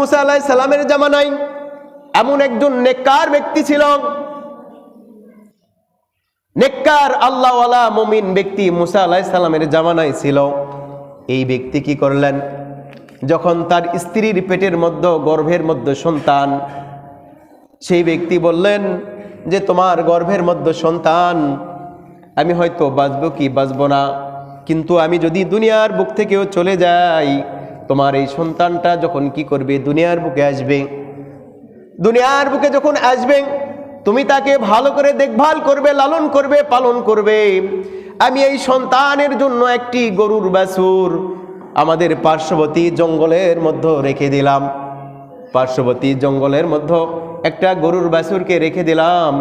মুসা আলাইহিস সালামের জামানায় এমন একজন নেককার ব্যক্তি ছিল, নেককার আল্লাহওয়ালা মুমিন ব্যক্তি মুসা আলাইহিস সালামের জামানায় ছিল। এই ব্যক্তি কি করলেন, যখন তার স্ত্রীর পেটের মধ্যে গর্ভের মধ্যে সন্তান, সেই ব্যক্তি বললেন যে তোমার গর্ভের মধ্যে সন্তান, আমি হয়তো বাঁচবো কি বাঁচবো না, কিন্তু আমি যদি দুনিয়ার বুক থেকেও চলে যাই, তোমার এই সন্তানটা যখন কি করবে, দুনিয়ার বুকে আসবে। দুনিয়ার বুকে যখন আসবে, তুমি তাকে ভালো করে দেখভাল করবে, লালন করবে, পালন করবে। আমি এই সন্তানের জন্য একটি গরুর বাছুর আমাদের পার্শ্ববর্তী জঙ্গলের মধ্যে রেখে দিলাম। পার্শ্ববর্তী জঙ্গলের মধ্যে একটা গরুর বাছুরকে রেখে দিলাম।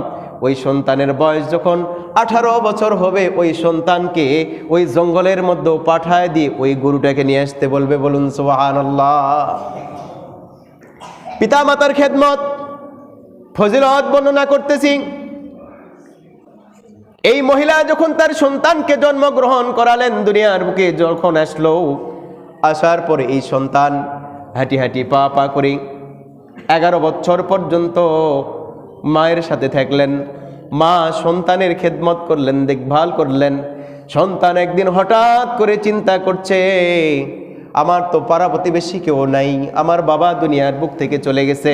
ওই সন্তানের বয়স যখন 18 বছর হবে, ওই সন্তানকে ওই জঙ্গলের মধ্যে পাঠায় দিয়ে ওই গরুটাকে নিয়ে আসতে বলবে। বলুন সুবহানাল্লাহ। পিতা মাতার খেদমত ফজিলত বর্ণনা করতেছি। এই মহিলা যখন তার সন্তানকে জন্মগ্রহণ করালেন, দুনিয়ার বুকে যখন আসলো, আসার পরে এই সন্তান হাঁটি হাঁটি পা পা করে 11 বছর পর্যন্ত মায়ের সাথে থাকলেন। মা সন্তানের খেদমত করলেন, দেখভাল করলেন। সন্তান একদিন হঠাৎ করে চিন্তা করছে, আমার তো পাড়া প্রতিবেশী কেউ নাই, আমার বাবা দুনিয়ার বুক থেকে চলে গেছে।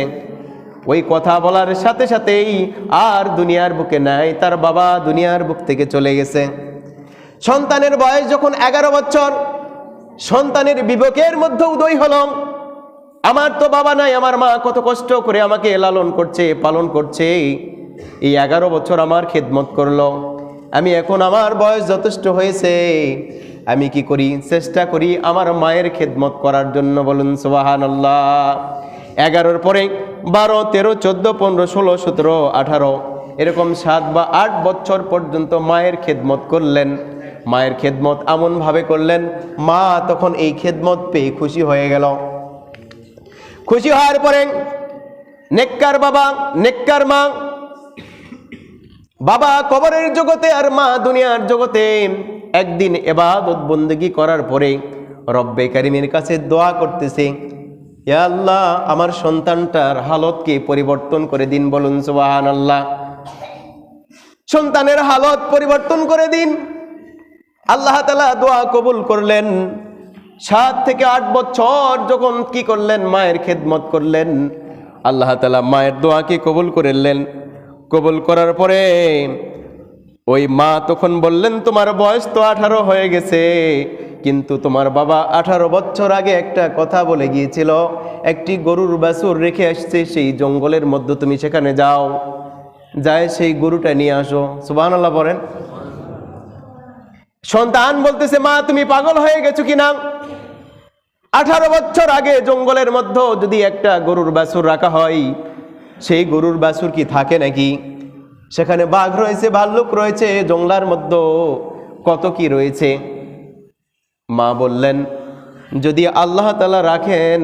ওই কথা বলার সাথে সাথেই আর দুনিয়ার বুকে নাই, তার বাবা দুনিয়ার বুক থেকে চলে গেছে। সন্তানের বয়স যখন 11 বছর, সন্তানের বিবেকের মধ্যে উদয় হলো, আমার তো বাবা নাই, আমার মা কত কষ্ট করে আমাকে লালন করছে, পালন করছে, এই 11 বছর আমার খেদমত করলো। আমি এখন আমার বয়স যথেষ্ট হয়েছে, আমি কি করি, চেষ্টা করি আমার মায়ের খেদমত করার জন্য। বলুন সুবহানাল্লাহ। 11-র পরে 12, 13, 14, 15, 16, 17, 18 এরকম 7 বা 8 বছর পর্যন্ত মায়ের খেদমত করলেন। মায়ের খেদমত এমনভাবে করলেন, মা তখন এই খেদমত পেয়ে খুশি হয়ে গেল। খুশি হওয়ার পরে নেককার বাবা, নেককার মা, বাবা কবরের জগতে আর মা দুনিয়ার জগতে, একদিন ইবাদত বন্দেগী করার পরে রব্বে কারিমের কাছে দোয়া করতেছে, ইয়া আল্লাহ, আমার সন্তানটার হালতকে পরিবর্তন করে দিন। বলুন সুবহানাল্লাহ। সন্তানের হালত পরিবর্তন করে দিন। আল্লাহ তাআলা দোয়া কবুল করলেন। 7 থেকে 8 বছর যখন কি করলেন, মায়ের খেদমত করলেন, আল্লাহ তাআলা মায়ের দোয়াকে কবুল করলেন। কবুল করার পরে ওই মা তখন বললেন, তোমার বয়স তো 18 হয়ে গেছে, কিন্তু তোমার বাবা 18 বছর আগে একটা কথা বলে গিয়েছিল, একটি গরুর বাছুর রেখে আসছে সেই জঙ্গলের মধ্যে, তুমি সেখানে যাও, যায় সেই গরুটা নিয়ে আসো। সুবহানাল্লাহ বলেন। সন্তান বলতেছে, মা তুমি পাগল হয়ে গেছো কিনা? 18 বছর আগে জঙ্গলের মধ্যে যদি একটা গরুর বাছুর রাখা হয়, সেই গরুর বাছুর কি থাকে নাকি? সেখানে বাঘ রয়েছে, ভাল্লুক রয়েছে, জঙ্গলার মধ্যে কত কি রয়েছে। মা বললেন, যদি আল্লাহ তাআলা রাখেন,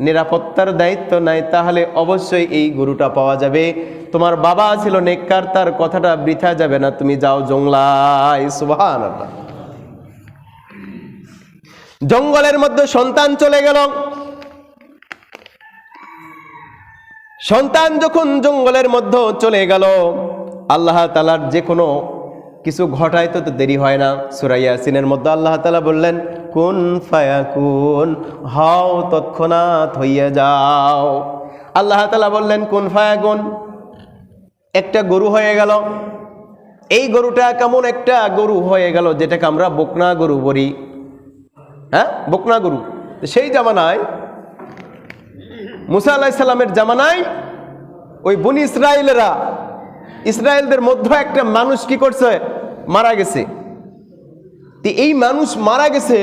নিরাপত্তার দায়িত্ব নাই, তাহলে অবশ্যই এই গরুটা পাওয়া যাবে। তোমার বাবা ছিল নেককার, তার কথাটা বৃথা যাবে না, তুমি যাও জঙ্গলায়। সুবহানাল্লাহ। জঙ্গলের মধ্যে সন্তান চলে গেল। সন্তান যখন জঙ্গলের মধ্যে চলে গেল, আল্লাহ তাআলার যে কোনো কিছু ঘটাইতে তো দেরি হয় না। সূরা ইয়াসিনের মধ্যে আল্লাহ তাআলা বললেন, কুন ফায়াকুন, হও তৎক্ষণাৎ হইয়া যাও। আল্লাহ তাআলা বললেন কুন ফায়াকুন, একটা গরু হয়ে গেল। এই গরুটা কেমন একটা গরু হয়ে গেল, যেটাকে আমরা বকনা গরু বলি। হ্যাঁ, বকনা গরু। সেই জামানায়, মুসা আলাইহিস সালামের জামানায়, ওই বনি ইসরায়েলেরা, ইসরায়েলদের মধ্যে একটা মানুষ কি করছে, মারা গেছে। এই মানুষ মারা গেছে,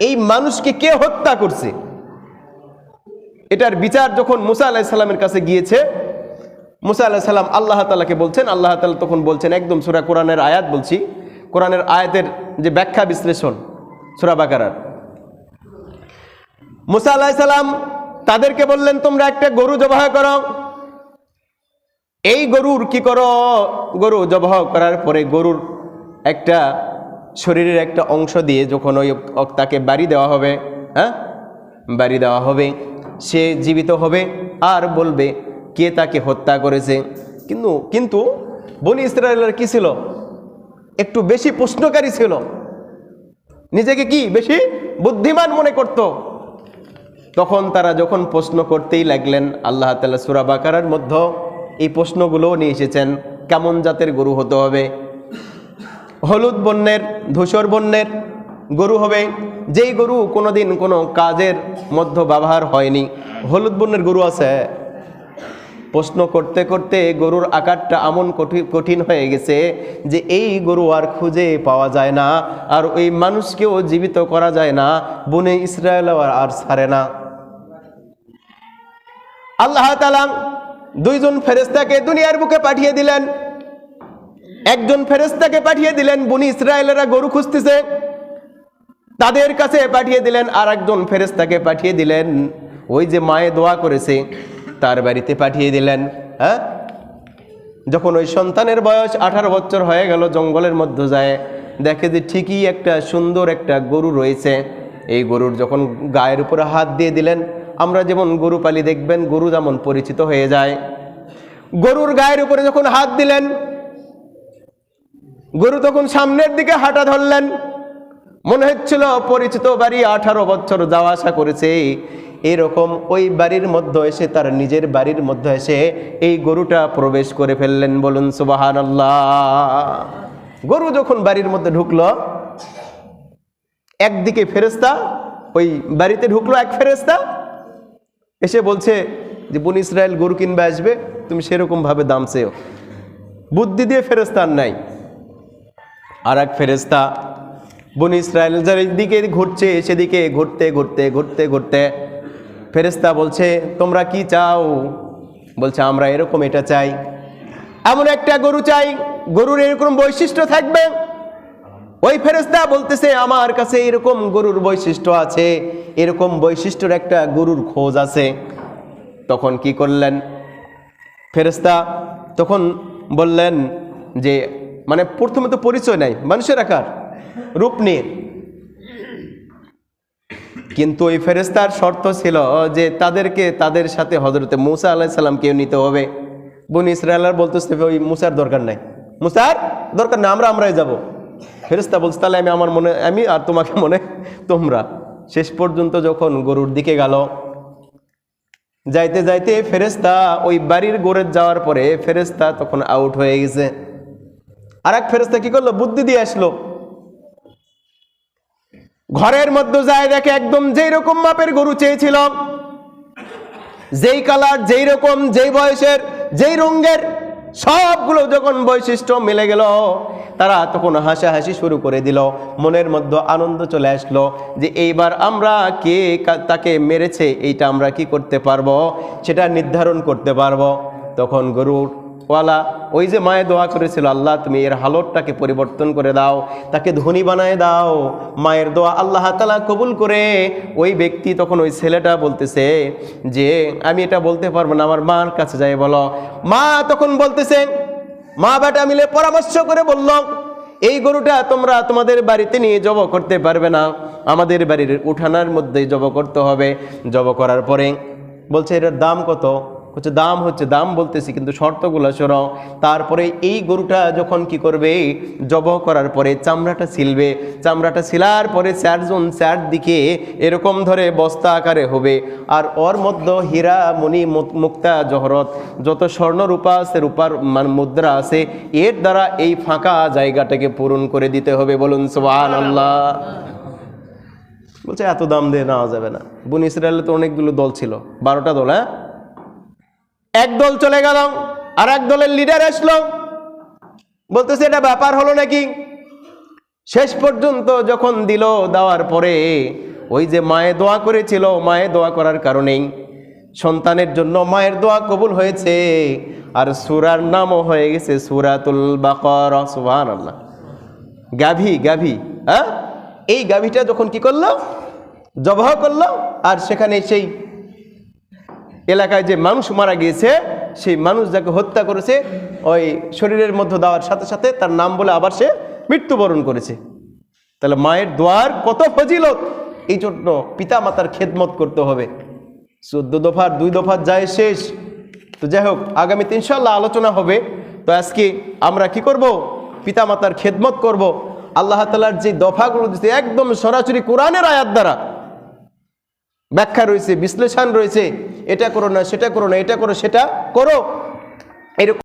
এই মানুষকে কে হত্যা করছে, এটার বিচার যখন মুসা আলাইহিস সালামের কাছে গিয়েছে, মুসা আলাইহিস সালাম আল্লাহ তাআলাকে বলছেন। আল্লাহ তাআলা তখন বলছেন, একদম সূরা কোরআনের আয়াত বলছি, কোরআনের আয়াতের যে ব্যাখ্যা বিশ্লেষণ, সূরা বাকারার। মুসা আলাইহিস সালাম তাদেরকে বললেন, তোমরা একটা গরু জবাহ করো। এই গরুর কি করো, গরু জবাহ করার পরে গরুর একটা শরীরের একটা অংশ দিয়ে যখন ওই তাকে বাড়ি দেওয়া হবে, হ্যাঁ বাড়ি দেওয়া হবে, সে জীবিত হবে আর বলবে কে তাকে হত্যা করেছে। কিন্তু বনি ইসরায়েলের কি ছিল, একটু বেশি প্রশ্নকারী ছিল, নিজেকে কি বেশি বুদ্ধিমান মনে করত। তখন তারা যখন প্রশ্ন করতেই লাগলেন, আল্লাহ তাআলা সূরা বাকারার মধ্যে এই প্রশ্নগুলো নিয়ে এসেছেন। কেমন জাতের গরু হতে হবে? হলুদ বর্ণের, ধূসর বর্ণের গরু হবে, যেই গরু কোনোদিন কোনো কাজের মধ্যে ব্যবহার হয়নি। হলুদ বর্ণের গরু আছে। প্রশ্ন করতে করতে গরুর আকারটা এমন কঠিন হয়ে গেছে যে এই গরু আর খুঁজে পাওয়া যায় না, আর ওই মানুষকেও জীবিত করা যায় না। বনে ইসরায়েল আর ছাড়ে না। আল্লাহ তাআলা দুইজন ফেরেশতাকে দুনিয়ার বুকে পাঠিয়ে দিলেন। একজন ফেরেশতাকে পাঠিয়ে দিলেন বনি ইসরায়েলেরা গরু খুঁজতেছে, তাদের কাছে পাঠিয়ে দিলেন। আর একজন ফেরেশতাকে পাঠিয়ে দিলেন ওই যে মায়ে দোয়া করেছে তার বাড়িতে পাঠিয়ে দিলেন। হ্যাঁ, যখন ওই সন্তানের বয়স 18 বছর হয়ে গেল, জঙ্গলের মধ্যে যায়, দেখে যে ঠিকই একটা সুন্দর একটা গরু রয়েছে। এই গরুর যখন গায়ের উপরে হাত দিয়ে দিলেন, আমরা যেমন গরু পালি দেখবেন গরু যেমন পরিচিত হয়ে যায়, গরুর গায়ের উপরে যখন হাত দিলেন, গরু তখন সামনের দিকে হাঁটা ধরলেন। মনে হচ্ছিল পরিচিত বাড়ি, 18 বছর যাওয়া আসা করেছে এরকম ওই বাড়ির মধ্যে এসে, তার নিজের বাড়ির মধ্যে এসে এই গরুটা প্রবেশ করে ফেললেন। বলুন সুবহানাল্লাহ। গরু যখন বাড়ির মধ্যে ঢুকলো, একদিকে ফেরেশতা ওই বাড়িতে ঢুকলো, এক ফেরেশতা এসে বলছে যে বনি ইসরায়েল গরু কিনবে আসবে, তুমি সেরকম ভাবে দাম চেও। বুদ্ধি দিয়ে ফেরেশতার নাই। আর এক ফেরেশতা বনি ইসরায়েল যার দিকে ঘুরছে, সেদিকে ঘুরতে ঘুরতে ঘুরতে ঘুরতে ফেরেশতা বলছে তোমরা কি চাও? বলছে আমরা এরকম এটা চাই, এমন একটা গরু চাই, গরুর এরকম বৈশিষ্ট্য থাকবে। ওই ফেরেশতা বলতেছে আমার কাছে এরকম গরুর বৈশিষ্ট্য আছে, এরকম বৈশিষ্ট্যর একটা গরুর খোঁজ আছে। তখন কি করলেন ফেরেশতা? তখন বললেন যে মানে প্রথমে তো পরিচয় নাই, মানুষের আকার রূপ নিয়ে, কিন্তু ওই ফেরেশতার শর্ত ছিল যে তাদেরকে তাদের সাথে হযরতে মূসা আলাইহিস সালামকেও নিতে হবে। বনি ইসরায়েল বলতেছে ওই মূসার দরকার নাই, মূসার দরকার না, আমরাই যাব। ফেরেশতা বলছে তাহলে আমি আর তোমাকে মনে তোমরা। শেষ পর্যন্ত যখন গরুর দিকে গেল, যাইতে যাইতে ফেরেশতা ওই বাড়ির গোড়ে যাওয়ার পরে ফেরেশতা তখন আউট হয়ে গেছে। আর এক ফেরেশতা কি করলো, বুদ্ধি দিয়ে আসলো। ঘরের মধ্যে যায়, দেখে একদম যেই রকম মাপের গরু চেয়েছিল, যেই কালার, যেই রকম, যেই বয়সের, যেই রঙের, সবগুলো যখন বৈশিষ্ট্য মিলে গেল, তারা তখন হাসাহাসি শুরু করে দিল। মনের মধ্যে আনন্দ চলে আসলো যে এইবার আমরা কে তাকে মেরেছে এইটা আমরা কি করতে পারবো, সেটা নির্ধারণ করতে পারবো। তখন গরুর ওয়ালা ওই যে মায়ে দোয়া করেছিল, আল্লাহ তুমি এর হালতটাকে পরিবর্তন করে দাও, তাকে ধনী বানায় দাও। মায়ের দোয়া আল্লাহ তাআলা কবুল করে ওই ব্যক্তি, তখন ওই ছেলেটা বলতেছে যে আমি এটা বলতে পারবো না, আমার মার কাছে যাই বলো। মা তখন বলতেছে, মা বেটা মিলে পরামর্শ করে বলল এই গরুটা তোমরা তোমাদের বাড়িতে নিয়ে জব করতে পারবে না, আমাদের বাড়ির উঠানের মধ্যেই জব করতে হবে। জব করার পরে বলছে এটার দাম কত? হচ্ছে দাম হচ্ছে দাম বলতেছি, কিন্তু শর্তগুলো শোনো। তারপরে এই গরুটা যখন কি করবে, জব করার পরে চামড়াটা ছিলবে, চামড়াটা ছিলার পরে চারদিকে এরকম ধরে বস্তা আকারে হবে। আর ওর মধ্যে হীরা মণি মুক্তা জহরত যত স্বর্ণ রূপা আছে, রূপার মুদ্রা আছে, এর দ্বারা এই ফাঁকা জায়গাটাকে পূরণ করে দিতে হবে। বলুন সুবহানাল্লাহ। বলছে এত দাম দিয়ে নেওয়া যাবে না। বনি ইসরায়েলে তো অনেকগুলো দল ছিল, 12টা দল। হ্যাঁ, এক দল চলে গেল, আর এক দলের লিডার আসলো, বলতেছে এটা ব্যাপার হলো নাকি। শেষ পর্যন্ত যখন দিল, দেওয়ার পরে ওই যে মায়ে দোয়া করেছিল, মায়ে দোয়া করার কারণেই সন্তানের জন্য মায়ের দোয়া কবুল হয়েছে। আর সূরার নামও হয়ে গেছে সূরাতুল বাকারা। সুবহানাল্লাহ। গাভী, হ্যাঁ, এই গাভীটা যখন কি করলো, জবাহ করলো, আর সেখানে সেই এলাকায় যে মানুষ মারা গিয়েছে, সেই মানুষ যাকে হত্যা করেছে, ওই শরীরের মধ্যে দেওয়ার সাথে সাথে তার নাম বলে আবার সে মৃত্যুবরণ করেছে। তাহলে মায়ের দোয়ার কত ফজিলত! এই জন্য পিতা মাতার খেদমত করতে হবে। 14 দফার 2 দফা যায় শেষ। তো যাই হোক, আগামীতে ইনশাআল্লাহ আলোচনা হবে। তো আজকে আমরা কি করব? পিতামাতার খেদমত করব। আল্লাহ তাআলার যে দফাগুলো দিয়েছে একদম সরাসরি কোরআনের আয়াত দ্বারা ব্যাখ্যা রয়েছে, বিশ্লেষণ রয়েছে, এটা করো না, সেটা করো না, এটা করো, সেটা করো, এরকম